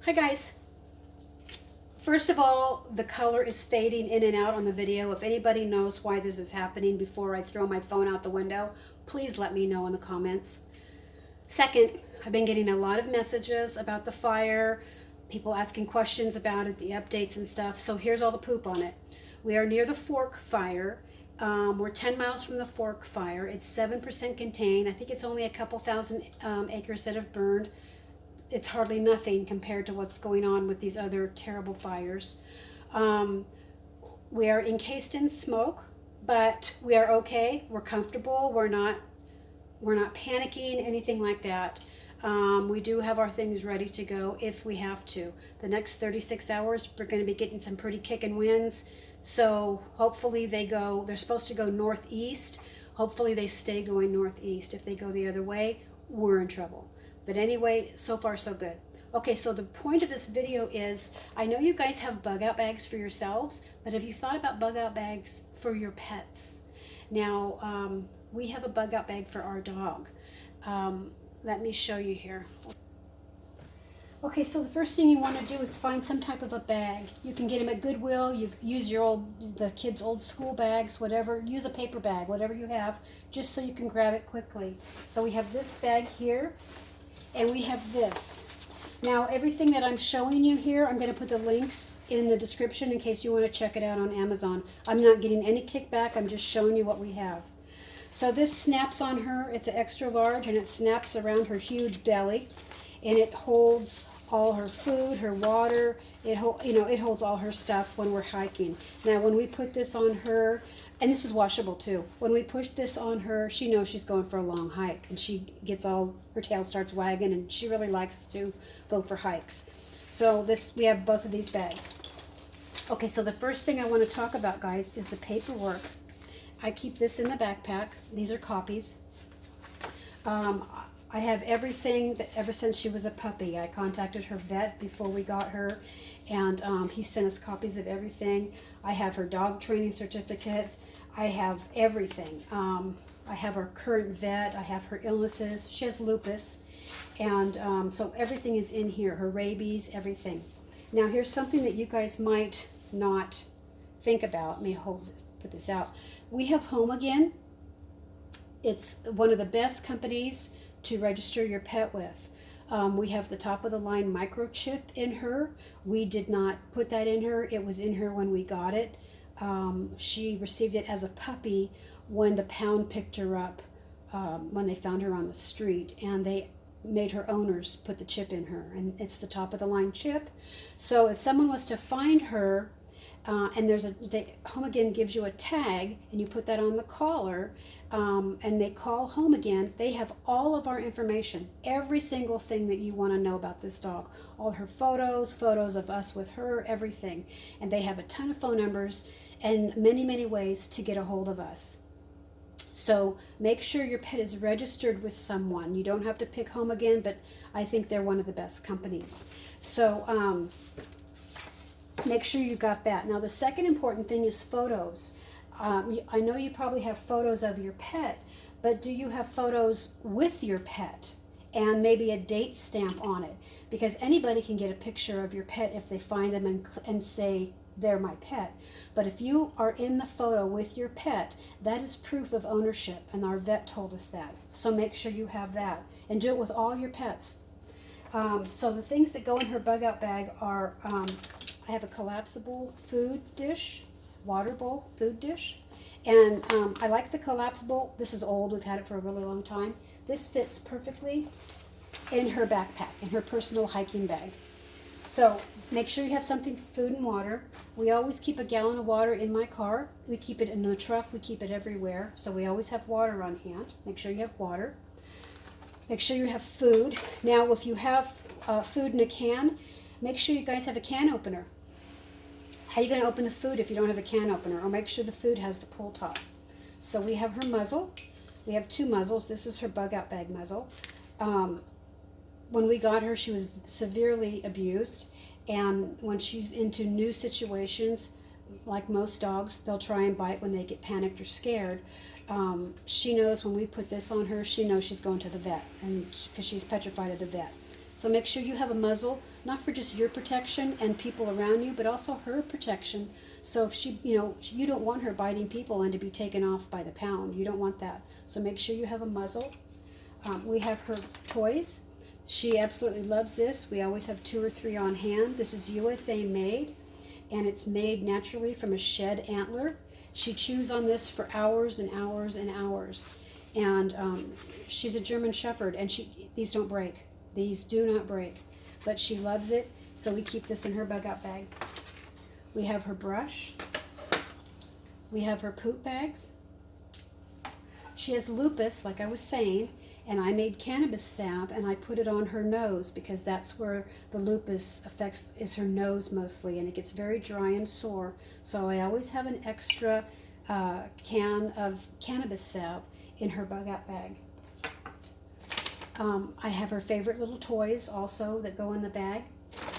Hi guys. First of all, the color is fading in and out on the video. If anybody knows why this is happening before I throw my phone out the window, please let me know in the comments. Second, I've been getting a lot of messages about the fire, people asking questions about it, the updates and stuff. So here's all the poop on it. We are near the Fork fire. We're 10 miles from the Fork fire. It's 7% contained. I think it's only a couple thousand acres that have burned. It's hardly nothing compared to what's going on with these other terrible fires. We are encased in smoke, but we are okay. We're comfortable. We're not panicking, anything like that. We do have our things ready to go if we have to. The next 36 hours, we're going to be getting some pretty kicking winds. So hopefully they're supposed to go northeast. Hopefully they stay going northeast. If they go the other way, we're in trouble. But anyway, so far so good. Okay, so the point of this video is, I know you guys have bug out bags for yourselves, but have you thought about bug out bags for your pets? Now, we have a bug out bag for our dog. Let me show you here. Okay, so the first thing you want to do is find some type of a bag. You can get them at Goodwill. You use the kids' old school bags, whatever. Use a paper bag, whatever you have, just so you can grab it quickly. So we have this bag here. And we have this. Now, everything that I'm showing you here, I'm going to put the links in the description in case you want to check it out on Amazon. I'm not getting any kickback. I'm just showing you what we have. So this snaps on her. It's an extra large, and it snaps around her huge belly. And it holds all her food, her water. It holds all her stuff when we're hiking. Now, when we put this on her, and this is washable too. When we push this on her, she knows she's going for a long hike, and her tail starts wagging, and she really likes to go for hikes. So we have both of these bags. Okay, so the first thing I want to talk about, guys, is the paperwork. I keep this in the backpack. These are copies. I have everything ever since she was a puppy. I contacted her vet before we got her, and he sent us copies of everything. I have her dog training certificate. I have everything. I have her current vet. I have her illnesses. She has lupus, and so everything is in here. Her rabies, everything. Now here's something that you guys might not think about. Let me put this out. We have Home Again. It's one of the best companies to register your pet with. We have the top of the line microchip in her. We did not put that in her. It was in her when we got it. She received it as a puppy when the pound picked her up when they found her on the street, and they made her owners put the chip in her, and it's the top of the line chip. So if someone was to find her, and Home Again gives you a tag, and you put that on the collar, and they call Home Again. They have all of our information, every single thing that you want to know about this dog, all her photos of us with her, everything. And they have a ton of phone numbers and many, many ways to get a hold of us. So make sure your pet is registered with someone. You don't have to pick Home Again, but I think they're one of the best companies. So make sure you got that. Now the second important thing is photos. I know you probably have photos of your pet, but do you have photos with your pet and maybe a date stamp on it? Because anybody can get a picture of your pet if they find them and say they're my pet. But if you are in the photo with your pet, that is proof of ownership, and our vet told us that. So make sure you have that, and do it with all your pets. So the things that go in her bug out bag are, I have a collapsible food dish, water bowl food dish, and I like the collapsible. This is old, we've had it for a really long time. This fits perfectly in her backpack, in her personal hiking bag. So make sure you have something for food and water. We always keep a gallon of water in my car. We keep it in the truck, we keep it everywhere. So we always have water on hand. Make sure you have water. Make sure you have food. Now if you have food in a can, make sure you guys have a can opener. How are you going to open the food if you don't have a can opener? Or make sure the food has the pull top. So we have her muzzle. We have two muzzles. This is her bug out bag muzzle. When we got her, she was severely abused, and when she's into new situations, like most dogs, they'll try and bite when they get panicked or scared. She knows when we put this on her, she knows she's going to the vet, and because she's petrified of the vet. So So make sure you have a muzzle, not for just your protection and people around you, but also her protection. So if she, you don't want her biting people and to be taken off by the pound. You don't want that. So make sure you have a muzzle. We have her toys. She absolutely loves this. We always have 2 or 3 on hand. This is USA made, and it's made naturally from a shed antler. She chews on this for hours and hours and hours. And she's a German Shepherd, and these don't break. These do not break. But she loves it, so we keep this in her bug out bag. We have her brush. We have her poop bags. She has lupus, like I was saying, and I made cannabis salve and I put it on her nose because that's where the lupus affects, is her nose mostly, and it gets very dry and sore. So I always have an extra can of cannabis salve in her bug out bag. I have her favorite little toys also that go in the bag.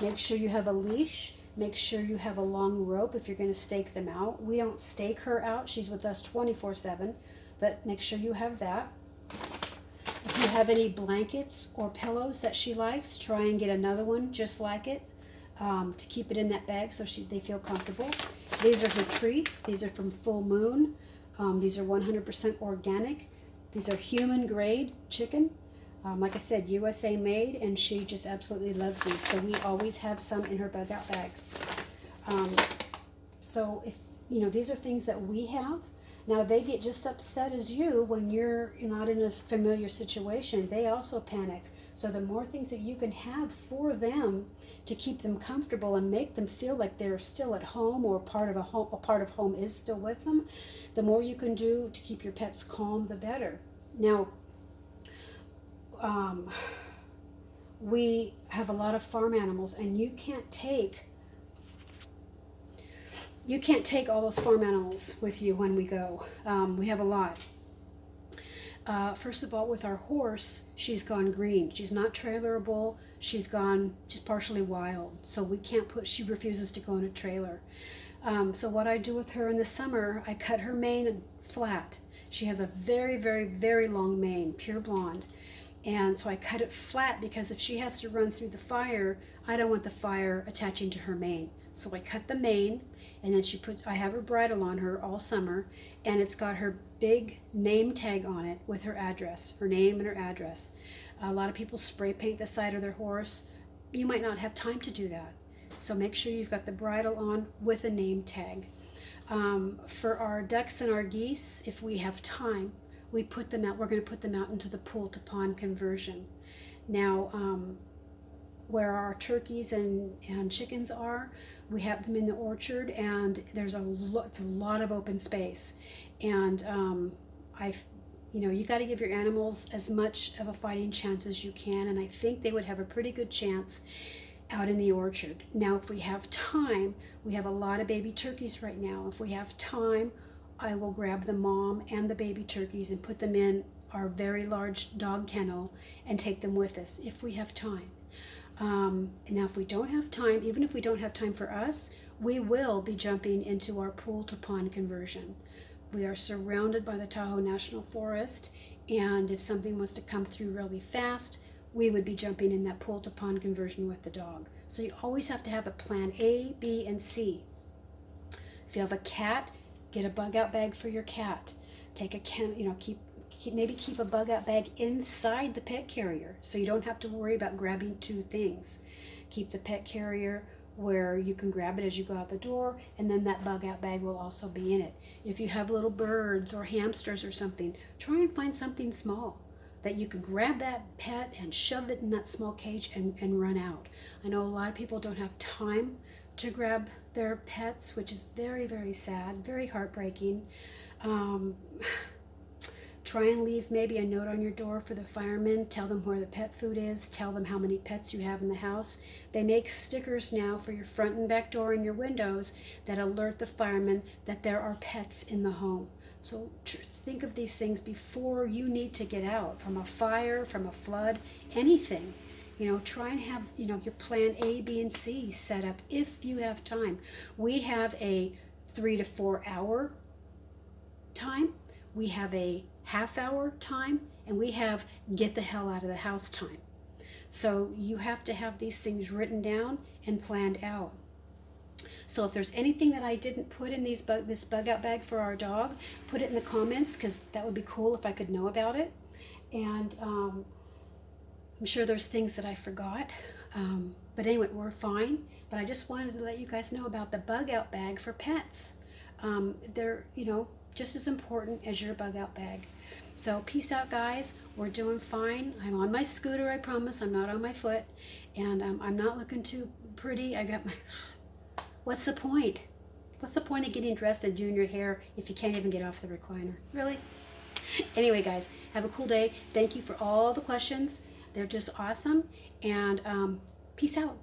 Make sure you have a leash. Make sure you have a long rope if you're going to stake them out. We don't stake her out. She's with us 24/7, but make sure you have that. If you have any blankets or pillows that she likes, try and get another one just like it to keep it in that bag so they feel comfortable. These are her treats. These are from Full Moon. These are 100% organic. These are human grade chicken. Like I said, USA made, and she just absolutely loves these. So we always have some in her bug out bag. So if these are things that we have. Now they get just upset as you when you're not in a familiar situation. They also panic. So the more things that you can have for them to keep them comfortable and make them feel like they're still at home, or part of home is still with them, the more you can do to keep your pets calm, the better. Now, we have a lot of farm animals, and you can't take all those farm animals with you when we go. We have a lot. First of all, with our horse, she's gone green. She's not trailerable. She's partially wild. So she refuses to go in a trailer. So what I do with her in the summer, I cut her mane flat. She has a very, very, very long mane, pure blonde. And so I cut it flat because if she has to run through the fire, I don't want the fire attaching to her mane. So I cut the mane, and then I have her bridle on her all summer, and it's got her big name tag on it with her address, her name and her address. A lot of people spray paint the side of their horse. You might not have time to do that. So make sure you've got the bridle on with a name tag. For our ducks and our geese, if we have time, we're going to put them out into the pool to pond conversion. Now, where our turkeys and chickens are, we have them in the orchard, and it's a lot of open space. And you got to give your animals as much of a fighting chance as you can, and I think they would have a pretty good chance out in the orchard. Now, if we have time, we have a lot of baby turkeys right now. If we have time, I will grab the mom and the baby turkeys and put them in our very large dog kennel and take them with us if we have time. Now, if we don't have time, even if we don't have time for us, we will be jumping into our pool to pond conversion. We are surrounded by the Tahoe National Forest, and if something was to come through really fast, we would be jumping in that pool to pond conversion with the dog. So you always have to have a plan A, B, and C. If you have a cat, get a bug out bag for your cat. Take a keep a bug out bag inside the pet carrier so you don't have to worry about grabbing 2 things. Keep the pet carrier where you can grab it as you go out the door, and then that bug out bag will also be in it. If you have little birds or hamsters or something, try and find something small that you can grab that pet and shove it in that small cage and run out. I know a lot of people don't have time to grab their pets, which is very, very sad, very heartbreaking. Try and leave maybe a note on your door for the firemen. Tell them where the pet food is. Tell them how many pets you have in the house. They make stickers now for your front and back door and your windows that alert the firemen that there are pets in the home. So think of these things before you need to get out from a fire, from a flood, anything. Try and have, your plan A, B, and C set up if you have time. We have a 3 to 4 hour time. We have a half-hour time, and we have get the hell out of the house time. So you have to have these things written down and planned out. So if there's anything that I didn't put in this bug out bag for our dog, put it in the comments, because that would be cool if I could know about it. And I'm sure there's things that I forgot. But anyway, we're fine. But I just wanted to let you guys know about the bug out bag for pets. They're, just as important as your bug out bag. So peace out, guys. We're doing fine. I'm on my scooter, I promise. I'm not on my foot. And I'm not looking too pretty. I got my... What's the point? What's the point of getting dressed and doing your hair if you can't even get off the recliner? Really? Anyway, guys, have a cool day. Thank you for all the questions. They're just awesome. And peace out.